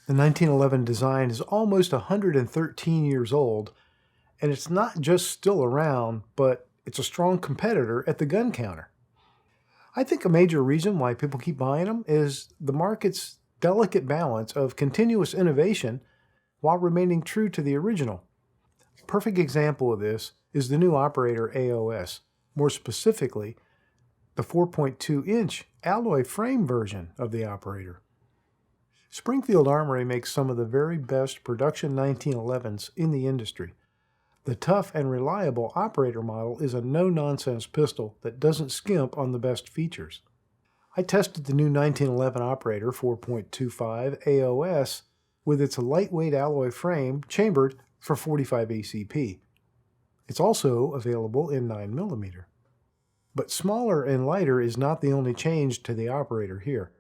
The 1911 design is almost 113 years old, and it's not just still around, but it's a strong competitor at the gun counter. I think a major reason why people keep buying them is the market's delicate balance of continuous innovation while remaining true to the original. A perfect example of this is the new operator AOS, more specifically, the 4.2-inch alloy frame version of the operator. Springfield Armory makes some of the very best production 1911s in the industry. The tough and reliable operator model is a no-nonsense pistol that doesn't skimp on the best features. I tested the new 1911 operator 4.25 AOS with its lightweight alloy frame chambered for 45 ACP. It's also available in 9mm. But smaller and lighter is not the only change to the operator here.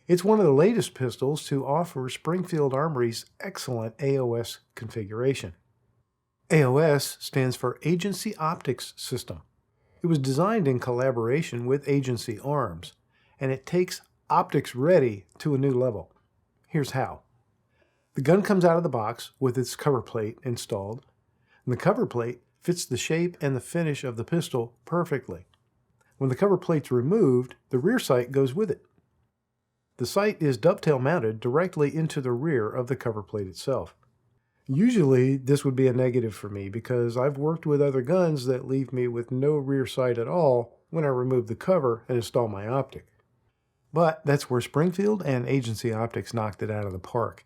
It's one of the latest pistols to offer Springfield Armory's excellent AOS configuration. AOS stands for Agency Optics System. It was designed in collaboration with Agency Arms, and it takes optics ready to a new level. Here's how. The gun comes out of the box with its cover plate installed, and the cover plate fits the shape and the finish of the pistol perfectly. When the cover plate's removed, the rear sight goes with it. The sight is dovetail mounted directly into the rear of the cover plate itself. Usually, this would be a negative for me because I've worked with other guns that leave me with no rear sight at all when I remove the cover and install my optic. But that's where Springfield and Agency Optics knocked it out of the park.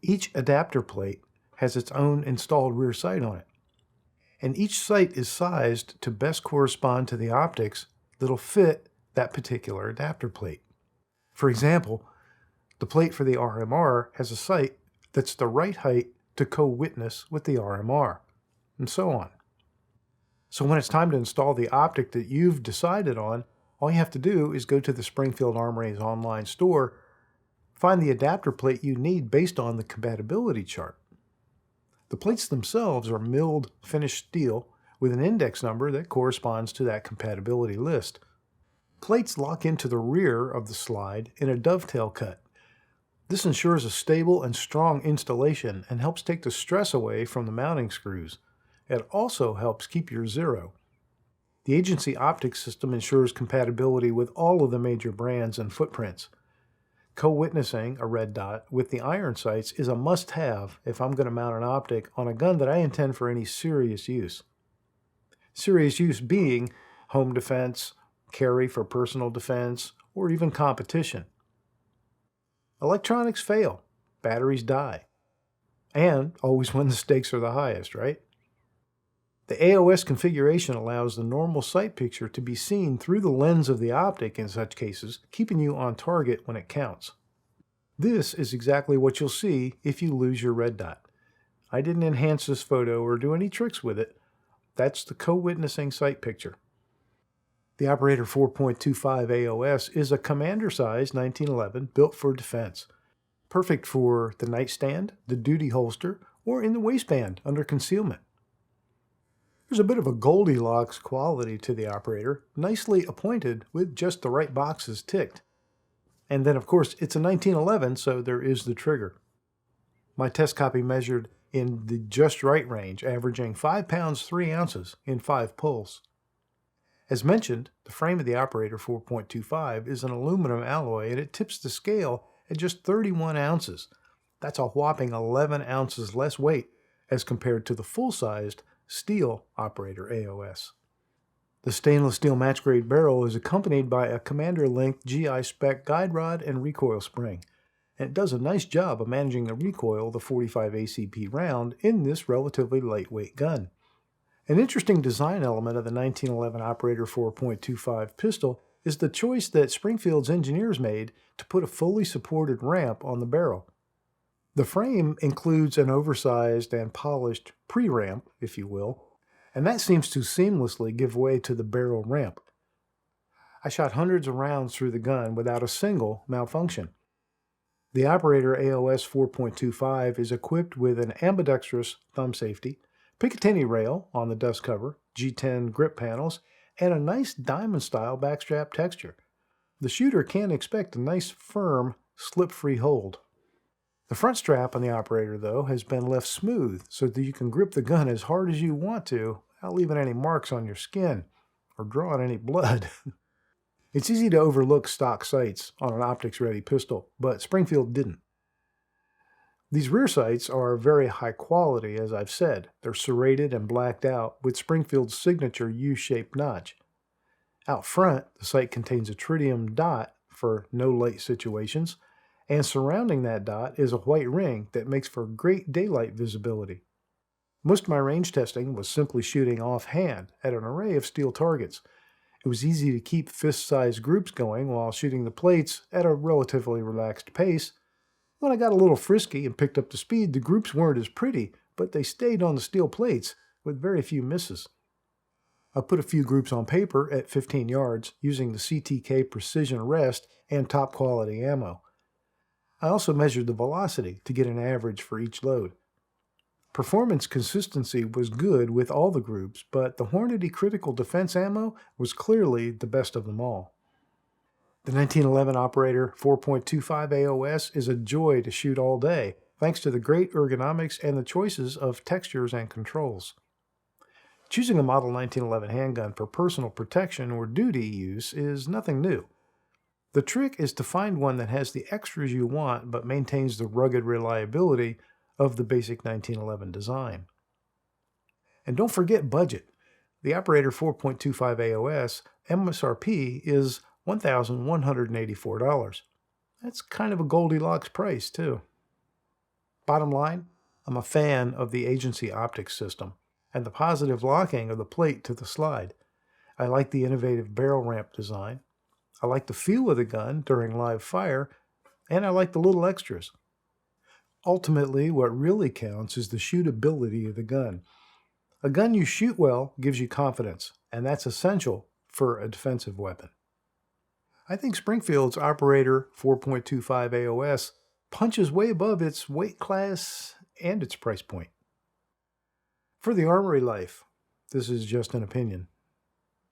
Each adapter plate has its own installed rear sight on it, and each sight is sized to best correspond to the optics that'll fit that particular adapter plate. For example, the plate for the RMR has a sight that's the right height to co-witness with the RMR, and so on. So when it's time to install the optic that you've decided on, all you have to do is go to the Springfield Armory's online store, find the adapter plate you need based on the compatibility chart. The plates themselves are milled finished steel with an index number that corresponds to that compatibility list. Plates lock into the rear of the slide in a dovetail cut. This ensures a stable and strong installation and helps take the stress away from the mounting screws. It also helps keep your zero. The Agency Optics system ensures compatibility with all of the major brands and footprints. Co-witnessing a red dot with the iron sights is a must-have if I'm going to mount an optic on a gun that I intend for any serious use. Serious use being home defense, carry for personal defense, or even competition. Electronics fail, batteries die, and always when the stakes are the highest, right? The AOS configuration allows the normal sight picture to be seen through the lens of the optic in such cases, keeping you on target when it counts. This is exactly what you'll see if you lose your red dot. I didn't enhance this photo or do any tricks with it. That's the co-witnessing sight picture. The Operator 4.25 AOS is a commander-sized 1911 built for defense, perfect for the nightstand, the duty holster, or in the waistband under concealment. There's a bit of a Goldilocks quality to the operator, nicely appointed with just the right boxes ticked. And then, of course, it's a 1911, so there is the trigger. My test copy measured in the just right range, averaging 5 pounds 3 ounces in 5 pulls. As mentioned, the frame of the Operator 4.25 is an aluminum alloy and it tips the scale at just 31 ounces. That's a whopping 11 ounces less weight as compared to the full-sized steel Operator AOS. The stainless steel match-grade barrel is accompanied by a Commander-length GI spec guide rod and recoil spring, and it does a nice job of managing the recoil of the 45 ACP round in this relatively lightweight gun. An interesting design element of the 1911 Operator 4.25 pistol is the choice that Springfield's engineers made to put a fully supported ramp on the barrel. The frame includes an oversized and polished pre-ramp, if you will, and that seems to seamlessly give way to the barrel ramp. I shot hundreds of rounds through the gun without a single malfunction. The Operator AOS 4.25 is equipped with an ambidextrous thumb safety, Picatinny rail on the dust cover, G10 grip panels, and a nice diamond-style backstrap texture. The shooter can expect a nice, firm, slip-free hold. The front strap on the operator, though, has been left smooth so that you can grip the gun as hard as you want to without leaving any marks on your skin or drawing any blood. It's easy to overlook stock sights on an optics-ready pistol, but Springfield didn't. These rear sights are very high quality, as I've said. They're serrated and blacked out with Springfield's signature U-shaped notch. Out front, the sight contains a tritium dot for no light situations, and surrounding that dot is a white ring that makes for great daylight visibility. Most of my range testing was simply shooting offhand at an array of steel targets. It was easy to keep fist-sized groups going while shooting the plates at a relatively relaxed pace. When I got a little frisky and picked up the speed, the groups weren't as pretty, but they stayed on the steel plates with very few misses. I put a few groups on paper at 15 yards using the CTK precision rest and top quality ammo. I also measured the velocity to get an average for each load. Performance consistency was good with all the groups, but the Hornady critical defense ammo was clearly the best of them all. The 1911 Operator 4.25 AOS is a joy to shoot all day, thanks to the great ergonomics and the choices of textures and controls. Choosing a Model 1911 handgun for personal protection or duty use is nothing new. The trick is to find one that has the extras you want but maintains the rugged reliability of the basic 1911 design. And don't forget budget. The Operator 4.25 AOS MSRP is $1,184. That's kind of a Goldilocks price, too. Bottom line, I'm a fan of the agency optics system and the positive locking of the plate to the slide. I like the innovative barrel ramp design. I like the feel of the gun during live fire, and I like the little extras. Ultimately, what really counts is the shootability of the gun. A gun you shoot well gives you confidence, and that's essential for a defensive weapon. I think Springfield's Operator 4.25 AOS punches way above its weight class and its price point. For the armory life, this is just an opinion.